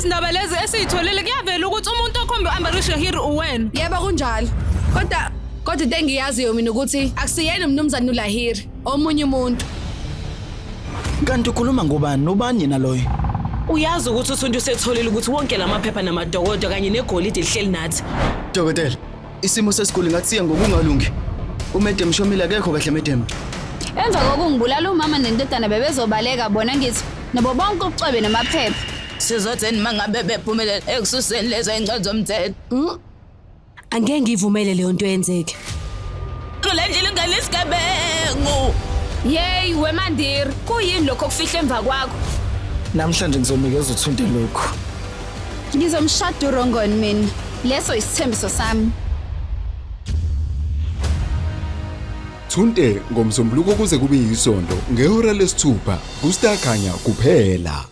izindaba lezi esizitholile kuyavela ukuthi umuntu okhombe u-Amber Shahir uwena. Yebo kunjalo. Kodwa into engiyaziyo mina ukuthi akusiyena umnumzane uLahiri, omunye umuntu. Kanti ukhuluma ngobani nobani yena loyo? Uyazi ukuthi uSuntu usetholile ukuthi wonke lamaphepha namadokodo kanye negolide lihleli nathi. Dokotela, isimo sesiguli ngathi siya ngokungalungi. Umedem Shomile akekho kahle medem. Emva kokungibulala umama nendodana bebezobaleka bona ngithi nabo bonke ubucwebe namaphepha. Sizotheni mangabe bephumelela ekususeni lezo ingcelo zomthetho. Angeke ngivumele leyo nto yenzeke. Kule ndlela ingalesigebengu. Yey weMandiri, kuyini lokho okufihla emva kwakho? Namhlanje ngizonikeza uThunte lokho. Ngizomshada uRongoni mina. Leso isithembiso sami. Thunte ngomsombuluko kuze kube yisonto ngehora lesithupha kuStar Khanya kuphela.